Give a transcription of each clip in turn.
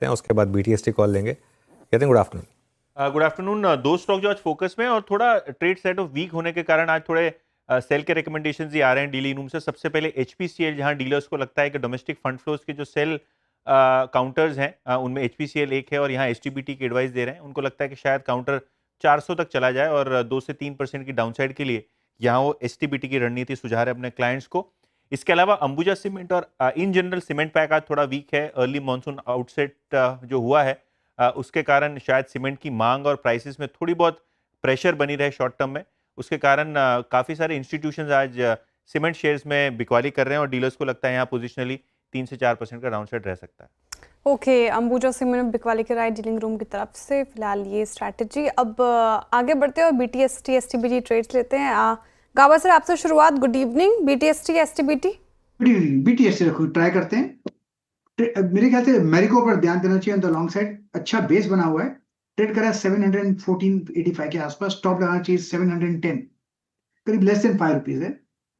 हैं, उसके बाद BTST कॉल लेंगे। कहते हैं गुड आफ्टरनून। Good afternoon. दो स्टॉक जो आज फोकस में और थोड़ा ट्रेड सेट ऑफ वीक होने के कारण आज थोड़े सेल के रिकमेंडेशंस ही आ रहे हैं डीलिंग रूम से। सबसे पहले HPCL, जहां डीलर्स को लगता है कि डोमेस्टिक फंड फ्लोज के जो सेल काउंटर्स हैं उनमें HPCL एक है और यहाँ STBT की एडवाइस दे रहे हैं। उनको लगता है कि शायद काउंटर 400 तक चला जाए और 2 से 3% की डाउनसाइड के लिए यहाँ वो STBT की रणनीति सुझा रहे हैं अपने क्लाइंट्स को। इसके अलावा अंबुजा सीमेंट और इन जनरल सीमेंट पैक आज थोड़ा वीक है। अर्ली मानसून आउटसेट जो हुआ है उसके कारण शायद सीमेंट की मांग और प्राइसेस में थोड़ी बहुत प्रेशर बनी रहे शॉर्ट टर्म में। उसके कारण काफ़ी सारे इंस्टीट्यूशंस आज सीमेंट शेयर्स में बिकवाली कर रहे हैं और डीलर्स को लगता है यहाँ पोजिशनली 3 से 4% का डाउनसाइड रह सकता है। ओके, अंबुजा सीमेंट में बिकवाली की राय डीलिंग रूम की तरफ से फिलहाल ये स्ट्रैटेजी। अब आगे बढ़ते हैं और BTST STBT ट्रेड्स लेते हैं। गाबा सर, आपसे शुरुआत। Good evening. BTST STBT। Good evening. BTST रखो, ट्राई करते हैं। मेरे ख्याल से मैरिको पर ध्यान देना चाहिए। ऑन द लॉन्ग साइड अच्छा बेस बना हुआ है, ट्रेड करा 714.85 के आसपास। स्टॉप लगाना चाहिए 710, करीब लेस देन 5 रुपीज है।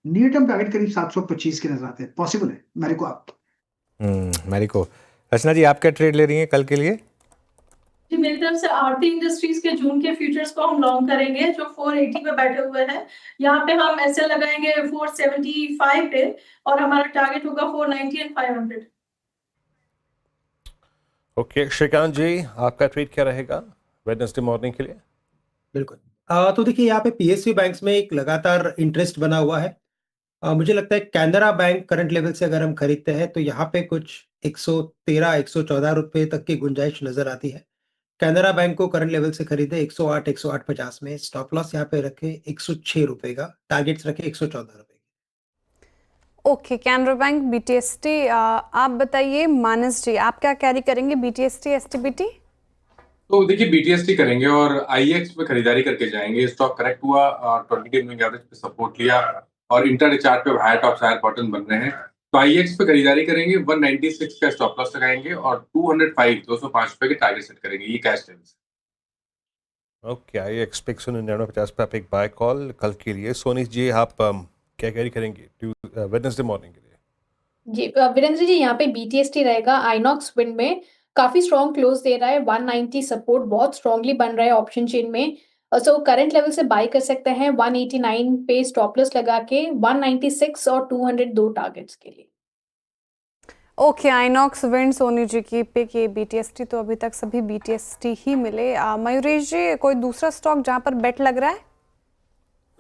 नियर टर्म टारगेट करीब 725 के नजर आते हैं। पॉसिबल है मैरिको आप। मैरिको। रचना जी, आप क्या ट्रेड ले रही हैं कल के लिए? जी, मेरी तरफ से आरती इंडस्ट्रीज के जून के फ्यूचर्स को हम लॉन्ग करेंगे, जो 480 पे बैठे हुए हैं। यहाँ पे हम ऐसे लगाएंगे 475 पे और हमारा टारगेट होगा 490 एंड 500। ओके, श्रीकांत जी, आपका ट्रेड क्या रहेगा वेडनेसडे मॉर्निंग के लिए? बिल्कुल। तो देखिए, यहाँ पे PSU बैंक्स में एक लगातार इंटरेस्ट बना हुआ है। मुझे लगता है कैनरा बैंक करंट लेवल से अगर हम खरीदते हैं तो यहाँ पे कुछ 113-114 रुपए तक की गुंजाइश नजर आती है। कैनरा बैंक को करंट लेवल से खरीदे 108-108.50 में। स्टॉप लॉस यहाँ पे रखे 106 रुपए का, टारगेट्स रखे 114 रुपए। Okay, Canara bank, BTST। आप बताइए मानस जी, आप क्या कैरी करेंगे BTST STBT? तो देखिए, BTST करेंगे और IEX पे खरीदारी करके जाएंगे। स्टॉक करेक्ट हुआ और 20 मूविंग एवरेज पे सपोर्ट लिया और इंटरडे चार्ट पे हायर टॉप हायर बॉटम बन रहे हैं। तो IEX पे खरीदारी करेंगे, 196 का स्टॉप लॉस लगाएंगे और 205 पे के टारगेट सेट करेंगे। ये कैश लेवल्स। ओके, IEX पे 199.50 पे आप एक बाय कॉल कल के लिए। सोनी जी, आप क्या कैरी करेंगे वेडनेसडे मॉर्निंग के लिए? जी वीरेंद्र जी, यहाँ पे BTST रहेगा। आइनॉक्स विंड में काफी स्ट्रॉन्ग क्लोज दे रहा है। 190 सपोर्ट बहुत स्ट्रांगली बन रहा है ऑप्शन चेन में। सो करंट लेवल से बाय कर सकते हैं 189 पे स्टॉप लॉस लगा के। 196 और 202 टारगेट्स के लिए। ओके, आइनॉक्स विंड सोनी जी की पिक। ये BTST तो अभी तक सभी BTST ही मिले। मयूरेश जी, कोई दूसरा स्टॉक जहां पर बेट लग रहा है?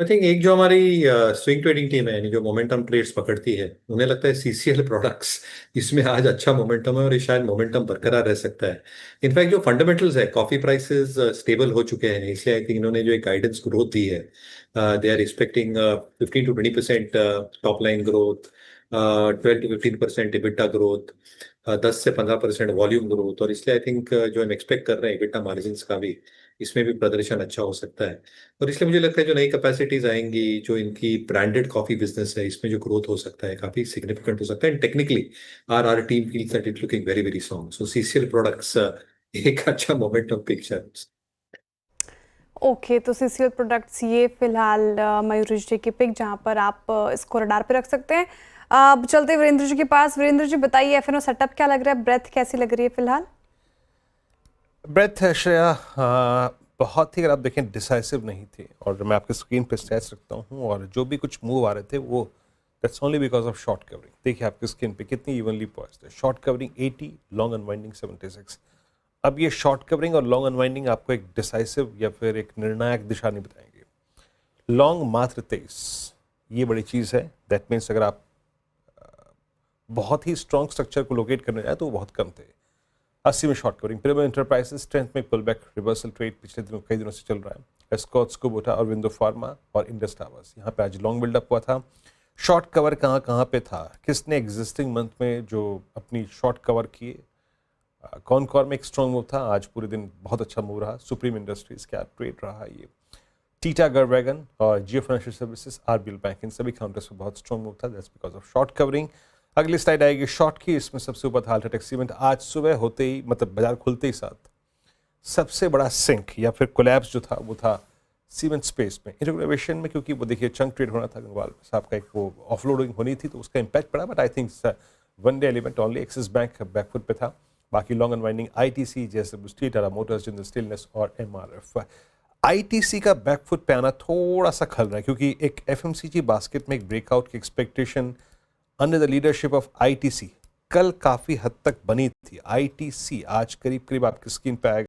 आई थिंक एक जो हमारी स्विंग ट्रेडिंग टीम है, यानी जो मोमेंटम ट्रेड्स पकड़ती है, उन्हें लगता है CCL प्रोडक्ट्स, इसमें आज अच्छा मोमेंटम है और ये शायद मोमेंटम बरकरार रह सकता है। इनफैक्ट जो फंडामेंटल्स है, कॉफी प्राइसेस स्टेबल हो चुके हैं, इसलिए आई थिंक इन्होंने जो एक गाइडेंस ग्रोथ दी है, they are expecting 15 to 20% top line growth, 12 to 15% EBITDA growth, 10 से 15% वॉल्यूम ग्रोथ। और इसलिए आई थिंक जो हम एक्सपेक्ट कर रहे हैं EBITDA मार्जिन्स का भी, इसमें भी प्रदर्शन अच्छा हो सकता है। और इसलिए मुझे लगता है जो नई कैपेसिटीज आएंगी, जो इनकी ब्रांडेड कॉफी बिजनेस है, इसमें जो ग्रोथ हो सकता है काफी सिग्निफिकेंट हो सकता है। And technically our team feels that it looking very very strong. So CCL products एक अच्छा मोमेंटम पिक्चर। ओके, तो CCL प्रोडक्ट्स ये फिलहाल मयूरेश जी की पिक, जहां पर आप इसको रडार पे रख सकते हैं। अब चलते वीरेंद्र जी के पास। वीरेंद्र जी, बताइए FNO सेटअप क्या लग रहा है? ब्रेथ कैसी लग रही है फिलहाल? ब्रेथ श्रेया बहुत ही, अगर आप देखें, डिसाइसिव नहीं थी और मैं आपके स्क्रीन पे स्टैट्स रखता हूँ और जो भी कुछ मूव आ रहे थे वो that's only because of short covering. देखिए आपके स्क्रीन पे कितनी इवनली पॉइज्ड है। Short covering 80, long unwinding 76। अब ये शॉर्ट कवरिंग और लॉन्ग अनवाइंडिंग आपको एक डिसाइसिव या फिर एक निर्णायक दिशा नहीं बताएंगे। लॉन्ग मात्र 23, ये बड़ी चीज़ है। दैट मीन्स अगर आप बहुत ही स्ट्रॉन्ग स्ट्रक्चर को लोकेट करने जाए तो वो बहुत कम थे। 80 में short covering. Pyramid enterprises strength में पुल बैक रिवर्सल ट्रेड पिछले दिनों कई दिनों से चल रहा है। एस्कॉर्ट्स कुबोटा और विंडो फार्मा और इंडस टावर्स, यहाँ पे आज लॉन्ग बिल्डअप हुआ था। शॉर्ट कवर कहाँ पे था, किसने एग्जिस्टिंग मंथ में जो अपनी शॉर्ट कवर किए, कौन में एक स्ट्रॉन्ग मूव था। आज पूरे दिन बहुत अच्छा मूव रहा। सुप्रीम इंडस्ट्रीज क्या ट्रेड रहा ये। टीटा गरवैगन और जियो फाइनेंशियल सर्विसेज, RBL बैंक, इन सभी काउंटर्स पर बहुत स्ट्रॉन्ग मूव था। That's because of short covering. अगली स्लाइड आएगी शॉर्ट की। इसमें सबसे ऊपर था अल्ट्राटेक सीमेंट। आज सुबह होते ही, मतलब बाजार खुलते ही साथ सबसे बड़ा सिंक या फिर कोलैप्स जो था वो था सीमेंट स्पेस में, इंटीग्रेशन में, क्योंकि वो देखिए चंक ट्रेड होना था गंगवाल साहब का, एक वो ऑफलोडिंग होनी थी तो उसका इम्पैक्ट पड़ा। But I think one day element only. Axis Bank back foot पे था। बाकी long unwinding ITC, JSW, Tata Motors, Jindal Stainless और एमआरएफ। आईटीसी का बैकफुट पे आना थोड़ा सा खल रहा है क्योंकि एक एफएमसीजी बास्केट में एक ब्रेकआउट की expectation under the leadership of ITC कल काफ़ी हद तक बनी थी। आईटीसी आज करीब करीब आपकी स्क्रीन पे आएगा